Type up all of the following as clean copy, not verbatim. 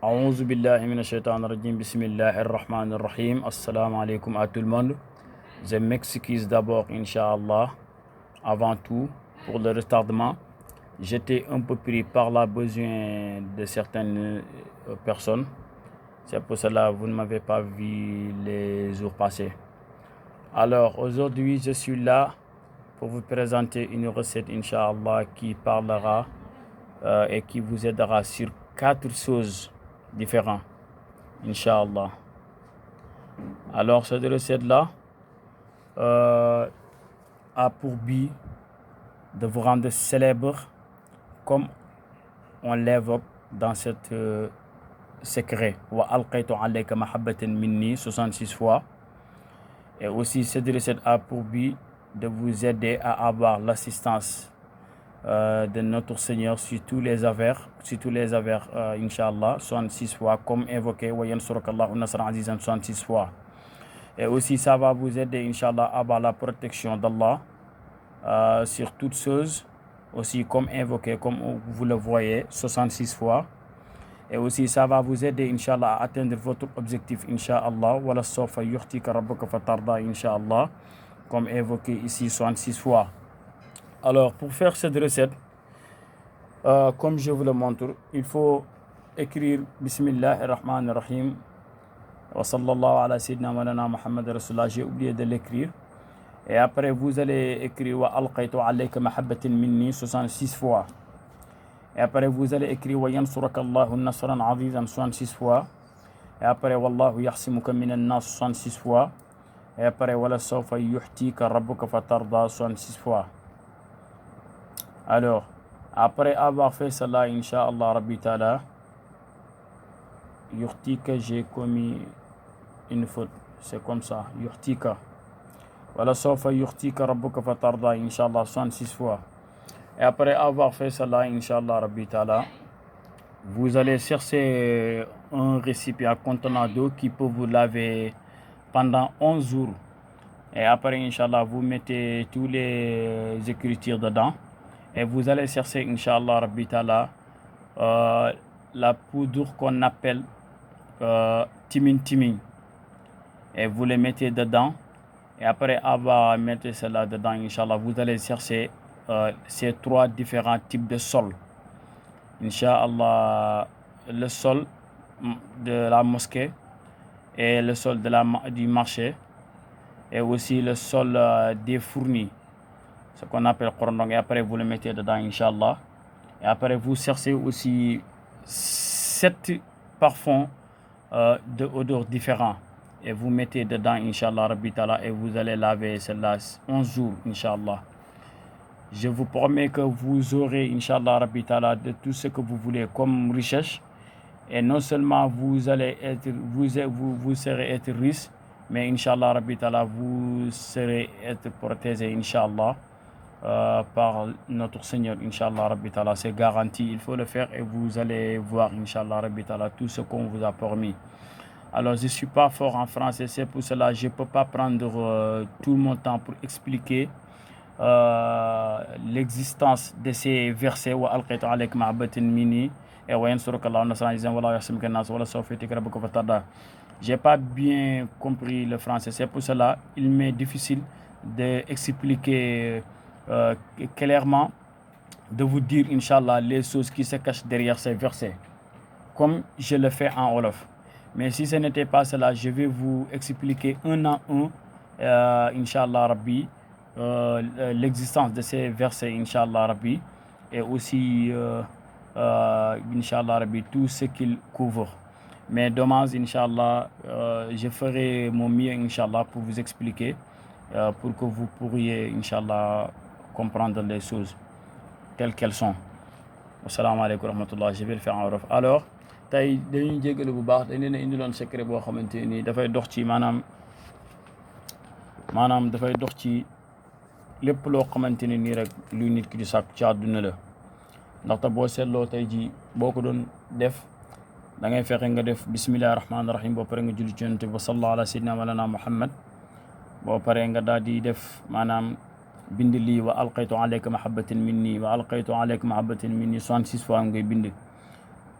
A'udhu billahi minash shaitanir rajim. Bismillahir rahmanir rahim. Assalamu alaikum à tout le monde. Je m'excuse d'abord, Inch'Allah, avant tout, pour le retardement. J'étais un peu pris par la besoin de certaines personnes. C'est pour cela que vous ne m'avez pas vu les jours passés. Alors, aujourd'hui, je suis là pour vous présenter une recette, Inch'Allah, qui parlera et qui vous aidera sur 4 choses différentes, Inch'Allah. Alors, cette recette-là a pour but de vous rendre célèbre comme on l'évoque dans cette secret. Wa alqaytu alayka mahabbatan minni 66 fois. Et aussi, cette recette a pour but de vous aider à avoir l'assistance de notre Seigneur sur tous les affaires, Inch'Allah, 66 fois, comme évoqué, wa yansurukallahu nasran azizan 66 fois. Et aussi, ça va vous aider, Inch'Allah, à avoir la protection d'Allah sur toutes choses, aussi comme évoqué, comme vous le voyez, 66 fois. Et aussi, ça va vous aider, Inch'Allah, à atteindre votre objectif, Inch'Allah. Wala sawfa yu'tika rabbuka fatarda, Inch'Allah, comme évoqué ici 66 fois. Alors, pour faire cette recette, comme je vous le montre, il faut écrire Bismillahir Rahmanir Rahim wa sallallahu ala sayyidina malana Muhammad Rasulullah. J'ai oublié de l'écrire. Et après, vous allez écrire wa alqaytu alayka mahabbatin minni 66 fois. Et après, vous allez écrire wa yansurakallahu nasran azizan 66 fois. Et après, wallahu yahsimuka minan nas 66 fois. Et après, wala sawfa yu'tika rabbuka fatarda 66 fois. Alors, après avoir fait cela, Inch'Allah Rabbi Ta'ala, yu'tika, j'ai commis une faute. C'est comme ça, yu'tika. Wala sawfa yu'tika rabbuka fatarda, Inch'Allah 66 fois. Et après avoir fait cela, Inch'Allah Rabbi Ta'ala, vous allez chercher un récipient contenant d'eau qui peut vous laver pendant 11 jours. Et après, Inch'Allah, vous mettez tous les écritures dedans. Et vous allez chercher, Inch'Allah Rabbi Ta'ala, la poudre qu'on appelle timin. Et vous les mettez dedans. Et après avoir mis cela dedans, Inch'Allah, vous allez chercher ces 3 différents types de sol. Inch'Allah, le sol de la mosquée et le sol du marché et aussi le sol des fournis, ce qu'on appelle Korondong. Et après, vous le mettez dedans, Inch'Allah. Et après, vous cherchez aussi 7 parfums d'odeurs différents. Et vous mettez dedans, Inch'Allah, Rabbi Ta'ala, et vous allez laver cela 11 jours, Inch'Allah. Je vous promets que vous aurez, Inch'Allah, Rabbi Ta'ala, de tout ce que vous voulez comme richesse. Et non seulement vous serez être riche, mais Inch'Allah, Rabbi Ta'ala, vous serez être protégé, Inch'Allah, par notre Seigneur, Inch'Allah, Rabbi Ta'ala. C'est garanti, il faut le faire et vous allez voir, Inch'Allah, Rabbi Ta'ala, tout ce qu'on vous a promis. Alors, je ne suis pas fort en français, c'est pour cela que je ne peux pas prendre tout mon temps pour expliquer l'existence de ces versets wa alqaytu alayka mahabbatin minni et wa yansurukallahu nasran azizan wala yahsimuka nas wala sawfa yu'tika rabbuka fatarda. J'ai pas bien compris le français, c'est pour cela il m'est difficile d'expliquer clairement, de vous dire, Inch'Allah, les choses qui se cachent derrière ces versets, comme je le fais en Wolof. Mais si ce n'était pas cela, je vais vous expliquer un à un, Inch'Allah Rabbi, l'existence de ces versets, Inch'Allah Rabbi, et aussi, Inch'Allah Rabbi, tout ce qu'ils couvrent. Mais dommage, Inch'Allah, je ferai mon mieux, Inch'Allah, pour vous expliquer, pour que vous pourriez, Inch'Allah, comprendre les choses telles qu'elles sont. Assalamu alaikum wa rahmatullah. Je vais le faire en Wolof. Alors, tey dañuy jégalu bu baax dañ leen a indiloon secret boo xamante ni dafay dox ci maanaam dafay dox ci lépp loo xamante ne nii rek luy nit ki di sàkk ci àdduna la. ndaxte boo seetloo tey ji boo ko doon def da ngay fexe nga def bismillahi rahmaani rahim boo pare nga julli ci yonent bi sallallahu ala sayyidina walana Muhammad. boo paree nga daal di def maanaam bind lii wa alqaytu alayka mahabbatin minni wa alqaytu alayka mahabbatin minni 66 fois ngay bind.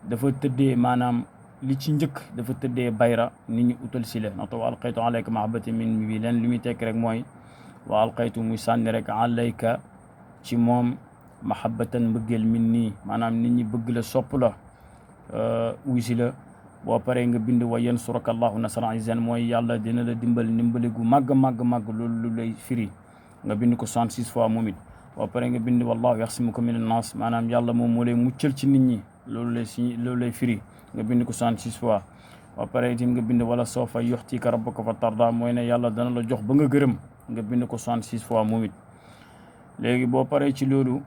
dafa tëddee maanaam li ci njëkk dafa tëddee bayra nit ñi utal si la ndaxte wa alqaytu alayka mahabbatan min bi leen li muy tekk rek mooy wa alqaytu muy sànni rek alayka ci moom mahabbatan mbëggeel min nii maanaam nit ñi bëgg la sopp la uy si la boo paree nga bind wa yansuraka allahu nasran azizan mooy yàlla dina la dimbal ndimbali gu màgg loolu lu lay firi nga bind ko 66 fois moom it boo paree nga bind wallahu yaxsimuka min annas maanaam yàlla moom moo lay muccal ci nit ñi loolu lay firi nga bind ko 66 fois boo paree itam nga bind wala sawfa yuxtika rabbuka fa tarda mooy ne yàlla dana la jox ba nga gërëm nga bind ko 66 fois moom it léegi boo paree ci loolu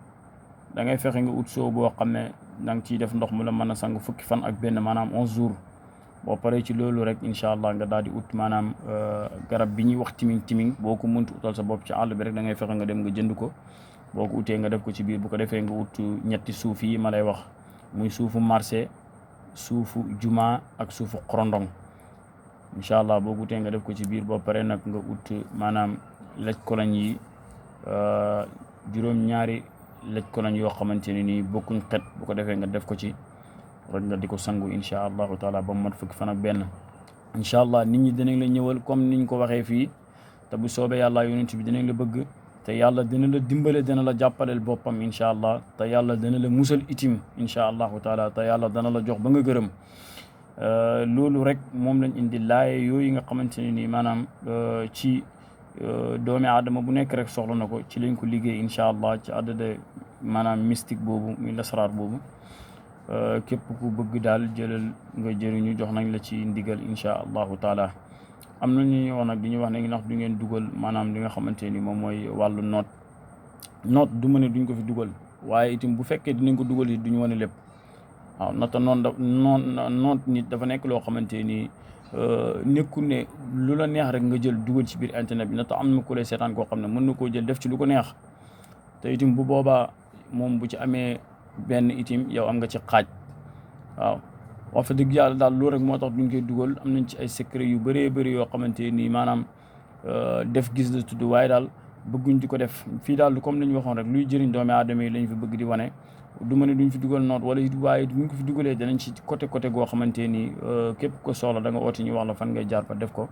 da ngay fexe nga ut soo boo xam ne da nga ciy def ndox mu la mën a sang fukki fan ak benn maanaam 11 jours boo paree ci loolu rek incha allah nga daal di ut maanaam garab bi ñuy wax timing boo ko mënti utal sa bopp ci àll bi rek da ngay fexe nga dem nga jënd ko boo ko utee nga def ko ci biir bu ko defee nga ut ñetti suuf yi ma lay wax muy suufu marché suufu juma ak suufu xorondong incha allah boo ko utee nga def ko ci biir boo paree nag nga ut maanaam laj koloñ yi juróom-ñaari laj koloñ yoo xamante ne nii bokkuñ xet bu ko defee nga def ko ci rek nga di ko sangu incha allahu taala ba mu mat fukki fan ak benn incha allah nit ñi dinañ la ñëwal comme niñ ko waxee fii te bu soobee yàlla yonent bi dinañ la bëgg te yàlla dina la dimbale dina la jàppaleel boppam incha allah te yàlla dina la musal itim incha allahu taala te yàlla dana la jox ba nga gërëm loolu rek moom lañ indi laaye yooyu nga xamante ne nii maanaam ci doomi aadama bu nekk rek soxla na ko ci lañ ko liggéey incha allah ci àddada maanaam mystique boobu muy lasraar boobu képp ku bëgg daal jëlal nga jëriñu jox nañ la ci ndigal incha allahu taala am na ñu wax nag di ñu wax ne ndax du ngeen dugal maanaam li nga xamante ni moom mooy wàllu noot du ma ne duñ ko fi dugal waaye itam bu fekkee dinañ ko dugal it duñu wane lépp waaw nota noot nit dafa nekk loo xamante ni nekkul ne lu la neex rek nga jël dugal ci biir internet bi nata am na ku lay seetaan koo xam ne mën na koo jël def ci lu ko neex te itam bu boobaa moom bu ci amee benn itim yow am nga ci xaaj waaw wax fa dëgg yàlla daal loolu rek moo tax duñ koy dugal am nañ ci ay secret yu bëree bëri yoo xamante nii maanaam def gis la tudd waaye daal bëgguñ di ko def fii daal comme li ñu waxoon rek luy jëriñ doomi aadama yi lañ fi bëgg di wane du ma ne duñ fi dugal noot wala waaye buñ ko fi dugalee danañ ci côté goo xamante nii képp ko soxla da nga oote ñu wax la fan ngay jaar ba def ko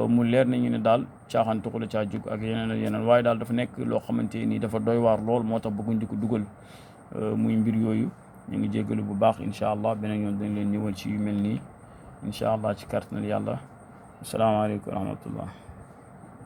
mu leer nañu ne daal caaxaan tuxula caa jug ak yeneen waaye daal dafa nekk loo xamante nii dafa doy waar lool moo tax bëgguñ di ko dugal muy mbir yooyu ñu ngi jéggalu bu baax incha allah beneen yoon dañ leen ñëwal ci yu mel nii incha allah ci kàttanal yàlla asalaamaaleykum wa rahmatullah